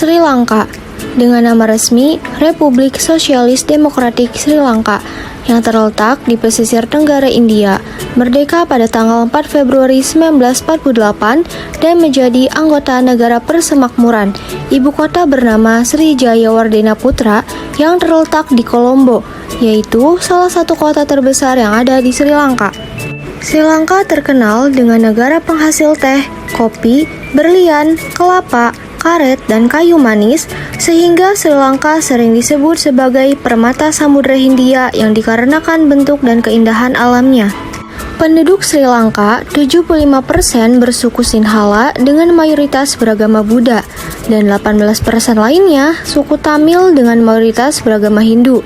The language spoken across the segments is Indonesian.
Sri Lanka dengan nama resmi Republik Sosialis Demokratik Sri Lanka yang terletak di pesisir tenggara India, merdeka pada tanggal 4 Februari 1948 dan menjadi anggota Negara Persemakmuran. Ibu kota bernama Srijaya Wardena Putra yang terletak di Colombo, yaitu salah satu kota terbesar yang ada di Sri Lanka. Sri Lanka terkenal dengan negara penghasil teh, kopi, berlian, kelapa, karet, dan kayu manis, sehingga Sri Lanka sering disebut sebagai permata Samudra Hindia yang dikarenakan bentuk dan keindahan alamnya. Penduduk Sri Lanka, 75% bersuku Sinhala dengan mayoritas beragama Buddha, dan 18% lainnya suku Tamil dengan mayoritas beragama Hindu.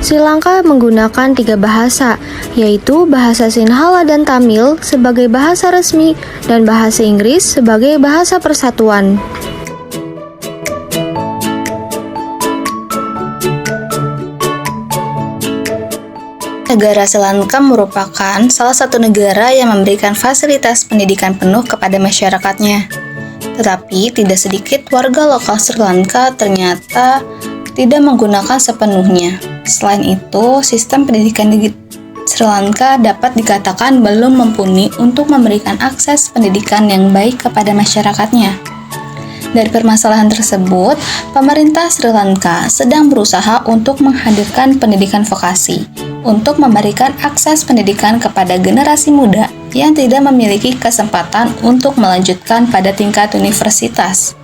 Sri Lanka menggunakan 3 bahasa, yaitu bahasa Sinhala dan Tamil sebagai bahasa resmi dan bahasa Inggris sebagai bahasa persatuan. Negara Sri Lanka merupakan salah satu negara yang memberikan fasilitas pendidikan penuh kepada masyarakatnya. Tetapi tidak sedikit warga lokal Sri Lanka ternyata tidak menggunakan sepenuhnya. Selain itu, sistem pendidikan di Sri Lanka dapat dikatakan belum mumpuni untuk memberikan akses pendidikan yang baik kepada masyarakatnya. Dari permasalahan tersebut, pemerintah Sri Lanka sedang berusaha untuk menghadirkan pendidikan vokasi untuk memberikan akses pendidikan kepada generasi muda yang tidak memiliki kesempatan untuk melanjutkan pada tingkat universitas.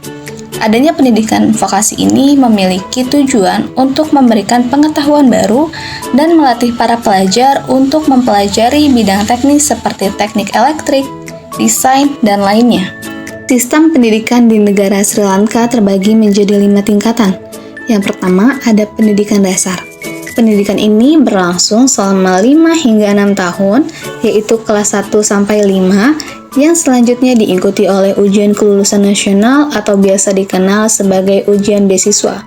Adanya pendidikan vokasi ini memiliki tujuan untuk memberikan pengetahuan baru dan melatih para pelajar untuk mempelajari bidang teknis seperti teknik elektrik, desain, dan lainnya. Sistem pendidikan di negara Sri Lanka terbagi menjadi 5 tingkatan. Yang pertama ada pendidikan dasar. Pendidikan ini berlangsung selama 5 hingga 6 tahun, yaitu kelas 1 sampai 5, yang selanjutnya diikuti oleh ujian kelulusan nasional atau biasa dikenal sebagai ujian beasiswa.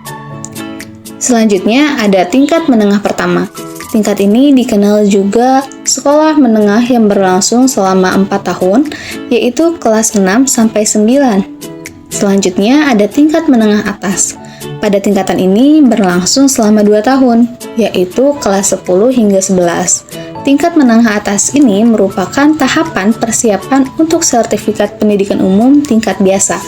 Selanjutnya ada tingkat menengah pertama. Tingkat ini dikenal juga sekolah menengah yang berlangsung selama 4 tahun, yaitu kelas 6 sampai 9. Selanjutnya ada tingkat menengah atas. Pada tingkatan ini berlangsung selama 2 tahun, yaitu kelas 10 hingga 11. Tingkat menengah atas ini merupakan tahapan persiapan untuk sertifikat pendidikan umum tingkat biasa.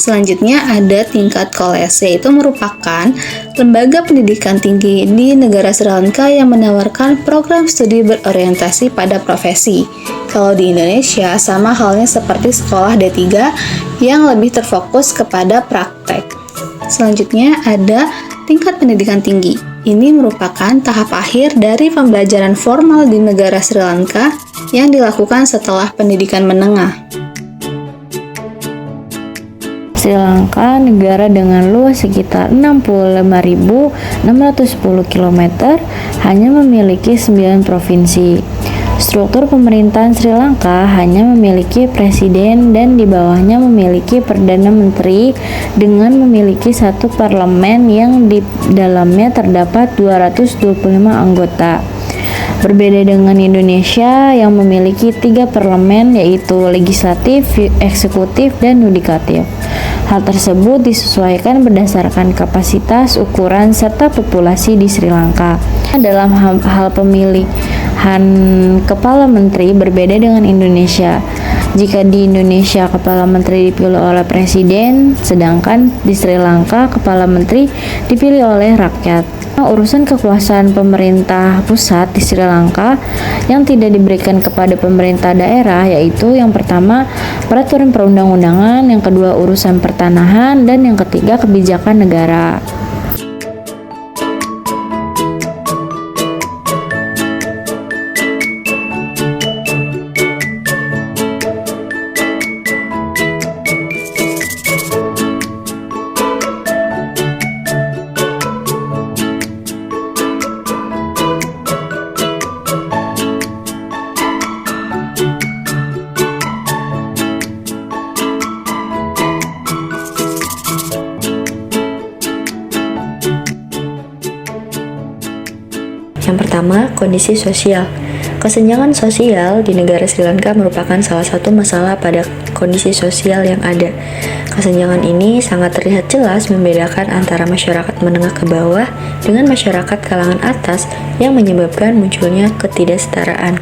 Selanjutnya ada tingkat college, yaitu merupakan lembaga pendidikan tinggi di negara Sri Lanka yang menawarkan program studi berorientasi pada profesi. Kalau di Indonesia, sama halnya seperti sekolah D3 yang lebih terfokus kepada praktek. Selanjutnya ada tingkat pendidikan tinggi. Ini merupakan tahap akhir dari pembelajaran formal di negara Sri Lanka yang dilakukan setelah pendidikan menengah. Sri Lanka, negara dengan luas sekitar 65.610 km, hanya memiliki 9 provinsi. Struktur pemerintahan Sri Lanka hanya memiliki presiden dan di bawahnya memiliki perdana menteri dengan memiliki satu parlemen yang di dalamnya terdapat 225 anggota. Berbeda dengan Indonesia yang memiliki 3 parlemen, yaitu legislatif, eksekutif, dan yudikatif. Hal tersebut disesuaikan berdasarkan kapasitas, ukuran, serta populasi di Sri Lanka. Dalam hal pemilihan kepala menteri berbeda dengan Indonesia. Jika di Indonesia kepala menteri dipilih oleh presiden, sedangkan di Sri Lanka kepala menteri dipilih oleh rakyat. Urusan kekuasaan pemerintah pusat di Sri Lanka yang tidak diberikan kepada pemerintah daerah, yaitu yang pertama peraturan perundang-undangan, yang kedua urusan pertanahan, dan yang ketiga kebijakan negara. Yang pertama, kondisi sosial. Kesenjangan sosial di negara Sri Lanka merupakan salah satu masalah pada kondisi sosial yang ada. Kesenjangan ini sangat terlihat jelas membedakan antara masyarakat menengah ke bawah dengan masyarakat kalangan atas yang menyebabkan munculnya ketidaksetaraan.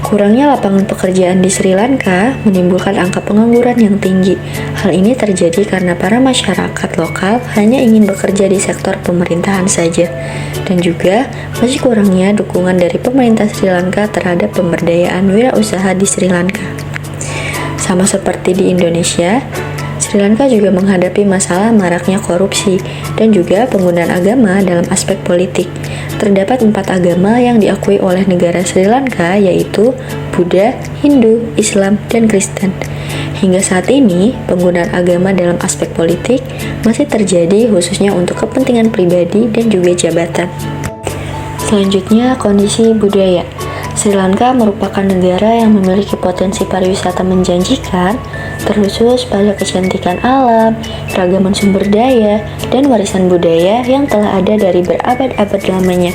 Kurangnya lapangan pekerjaan di Sri Lanka menimbulkan angka pengangguran yang tinggi. Hal ini terjadi karena para masyarakat lokal hanya ingin bekerja di sektor pemerintahan saja, dan juga masih kurangnya dukungan dari pemerintah Sri Lanka terhadap pemberdayaan wirausaha di Sri Lanka. Sama seperti di Indonesia, Sri Lanka juga menghadapi masalah maraknya korupsi dan juga penggunaan agama dalam aspek politik. Terdapat 4 agama yang diakui oleh negara Sri Lanka, yaitu Buddha, Hindu, Islam, dan Kristen. Hingga saat ini, penggunaan agama dalam aspek politik masih terjadi khususnya untuk kepentingan pribadi dan juga jabatan. Selanjutnya, kondisi budaya. Sri Lanka merupakan negara yang memiliki potensi pariwisata menjanjikan, terkhusus pada kecantikan alam, keragaman sumber daya, dan warisan budaya yang telah ada dari berabad-abad lamanya,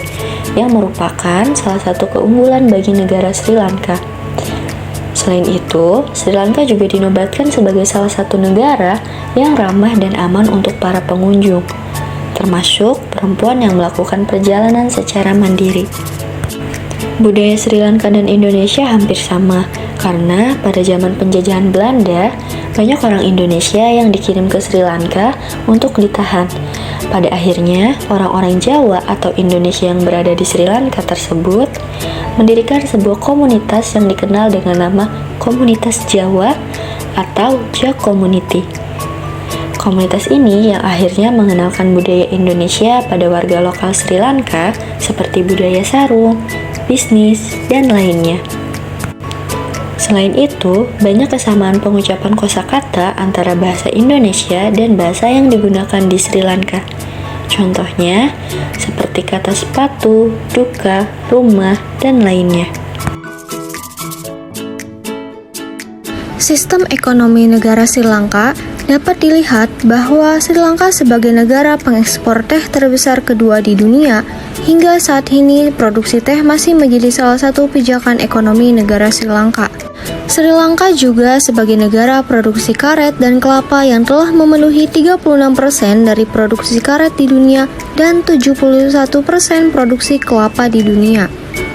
yang merupakan salah satu keunggulan bagi negara Sri Lanka. Selain itu, Sri Lanka juga dinobatkan sebagai salah satu negara yang ramah dan aman untuk para pengunjung, termasuk perempuan yang melakukan perjalanan secara mandiri. Budaya Sri Lanka dan Indonesia hampir sama, karena pada zaman penjajahan Belanda, banyak orang Indonesia yang dikirim ke Sri Lanka untuk ditahan. Pada akhirnya, orang-orang Jawa atau Indonesia yang berada di Sri Lanka tersebut mendirikan sebuah komunitas yang dikenal dengan nama Komunitas Jawa atau Ja Community. Komunitas ini yang akhirnya mengenalkan budaya Indonesia pada warga lokal Sri Lanka seperti budaya sarung, bisnis, dan lainnya. Selain itu, banyak kesamaan pengucapan kosakata antara bahasa Indonesia dan bahasa yang digunakan di Sri Lanka. Contohnya, seperti kata sepatu, duka, rumah, dan lainnya. Sistem ekonomi negara Sri Lanka dapat dilihat bahwa Sri Lanka sebagai negara pengekspor teh terbesar kedua di dunia, hingga saat ini produksi teh masih menjadi salah satu pijakan ekonomi negara Sri Lanka. Sri Lanka juga sebagai negara produksi karet dan kelapa yang telah memenuhi 36% dari produksi karet di dunia dan 71% produksi kelapa di dunia.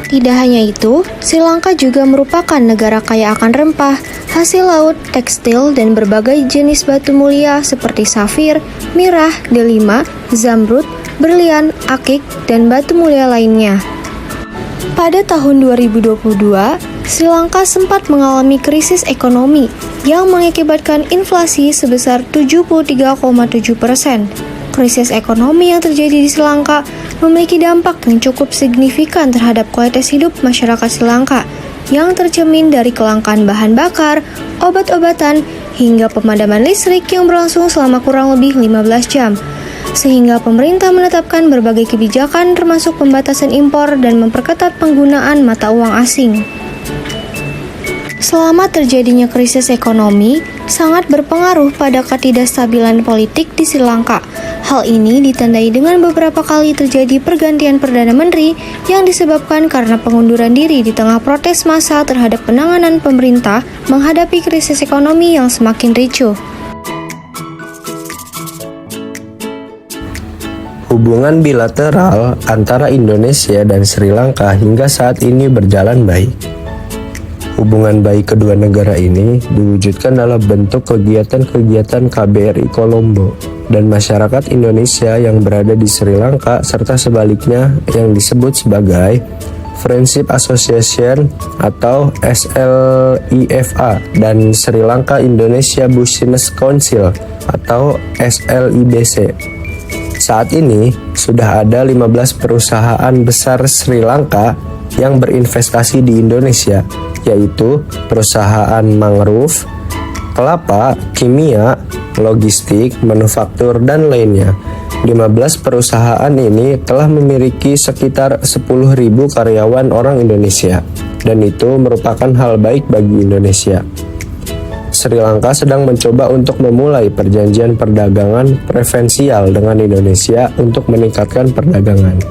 Tidak hanya itu, Sri Lanka juga merupakan negara kaya akan rempah, hasil laut, tekstil, dan berbagai jenis batu mulia seperti safir, mirah, delima, zamrud, berlian, akik, dan batu mulia lainnya. Pada tahun 2022, Sri Lanka sempat mengalami krisis ekonomi yang mengakibatkan inflasi sebesar 73,7%. Krisis ekonomi yang terjadi di Sri Lanka memiliki dampak yang cukup signifikan terhadap kualitas hidup masyarakat Sri Lanka, yang tercermin dari kelangkaan bahan bakar, obat-obatan, hingga pemadaman listrik yang berlangsung selama kurang lebih 15 jam. Sehingga pemerintah menetapkan berbagai kebijakan termasuk pembatasan impor dan memperketat penggunaan mata uang asing. Selama terjadinya krisis ekonomi, sangat berpengaruh pada ketidakstabilan politik di Sri Lanka. Hal ini ditandai dengan beberapa kali terjadi pergantian Perdana Menteri yang disebabkan karena pengunduran diri di tengah protes massa terhadap penanganan pemerintah menghadapi krisis ekonomi yang semakin ricuh. Hubungan bilateral antara Indonesia dan Sri Lanka hingga saat ini berjalan baik. Hubungan baik kedua negara ini diwujudkan dalam bentuk kegiatan-kegiatan KBRI Kolombo dan masyarakat Indonesia yang berada di Sri Lanka serta sebaliknya yang disebut sebagai Friendship Association atau SLIFA dan Sri Lanka Indonesia Business Council atau SLIBC. Saat ini sudah ada 15 perusahaan besar Sri Lanka yang berinvestasi di Indonesia, yaitu perusahaan mangrove, kelapa, kimia, logistik, manufaktur, dan lainnya. 15 perusahaan ini telah memiliki sekitar 10.000 karyawan orang Indonesia, dan itu merupakan hal baik bagi Indonesia. Sri Lanka sedang mencoba untuk memulai perjanjian perdagangan preferensial dengan Indonesia untuk meningkatkan perdagangan.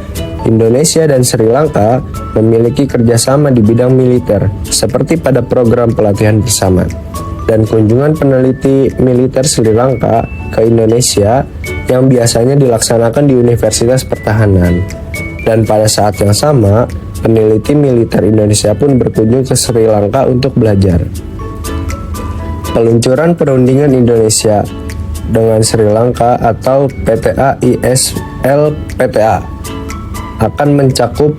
Indonesia dan Sri Lanka memiliki kerjasama di bidang militer, seperti pada program pelatihan bersama. Dan kunjungan peneliti militer Sri Lanka ke Indonesia yang biasanya dilaksanakan di Universitas Pertahanan. Dan pada saat yang sama, peneliti militer Indonesia pun berkunjung ke Sri Lanka untuk belajar. Peluncuran perundingan Indonesia dengan Sri Lanka atau PTA ISL PTA akan mencakup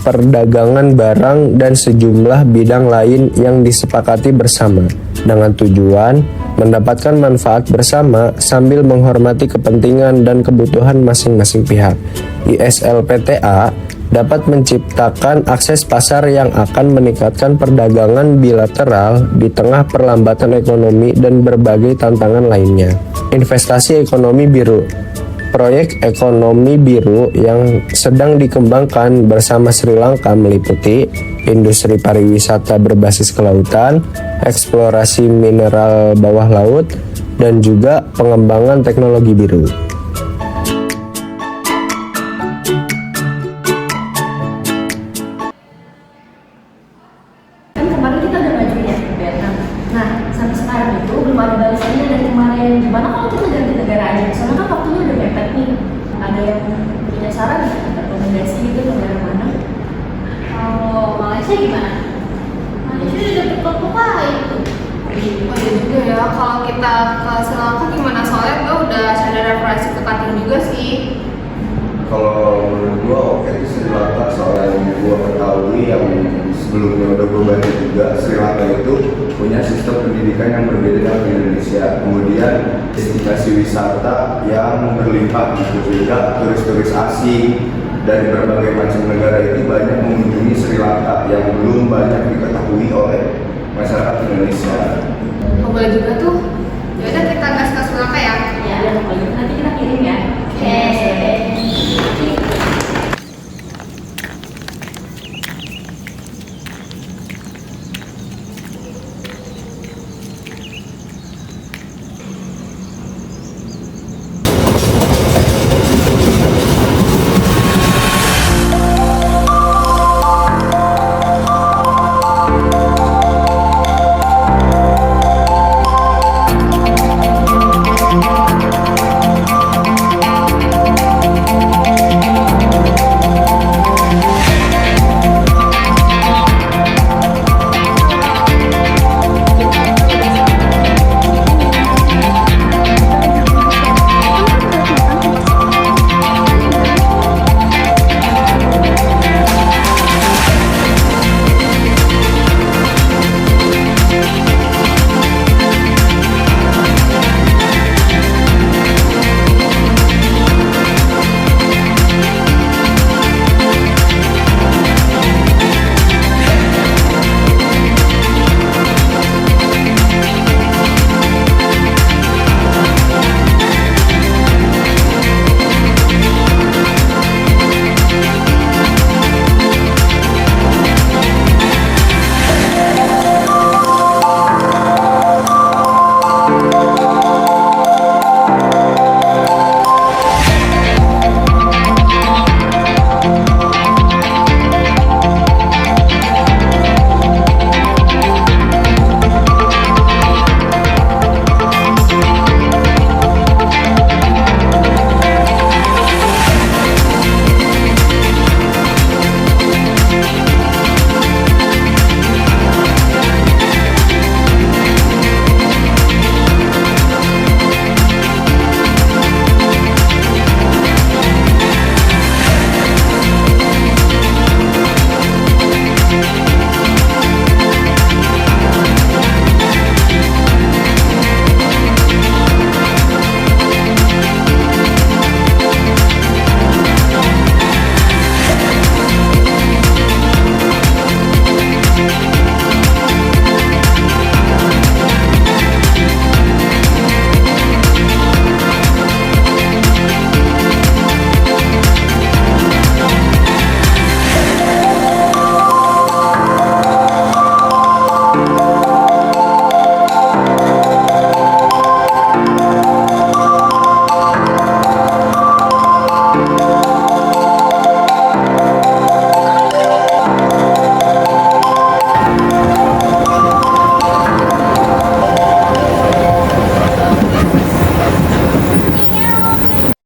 perdagangan barang dan sejumlah bidang lain yang disepakati bersama dengan tujuan mendapatkan manfaat bersama sambil menghormati kepentingan dan kebutuhan masing-masing pihak. ISL PTA dapat menciptakan akses pasar yang akan meningkatkan perdagangan bilateral di tengah perlambatan ekonomi dan berbagai tantangan lainnya. Investasi ekonomi biru. Proyek ekonomi biru yang sedang dikembangkan bersama Sri Lanka meliputi industri pariwisata berbasis kelautan, eksplorasi mineral bawah laut, dan juga pengembangan teknologi biru. Kemarin kita udah maju ya ke Vietnam. Nah, sampai sekarang itu belum ada balasannya dari kemarin. Gimana kalau kita ganti negara aja? Soalnya kan waktunya udah mepet nih. Ada yang punya saran nggak? Rekomendasi gitu negara mana? Kalau Malaysia gimana? Malaysia udah dapet waktu lain tuh. Oh iya juga ya, kalau kita ke Sri Lanka gimana? Soalnya gue udah ada referensi ke Kating juga sih. Kalau menurut gue oke di Sri Lanka, soalnya yang gue ketahui yang sebelumnya udah gue baca juga, Sri Lanka itu punya sistem pendidikan yang berbeda dengan Indonesia. Kemudian destinasi wisata yang berlimpah gitu, sehingga turis-turis asing dari berbagai macam negara itu banyak mengunjungi Sri Lanka yang belum banyak diketahui oleh masyarakat Indonesia. Oh, boleh juga tuh.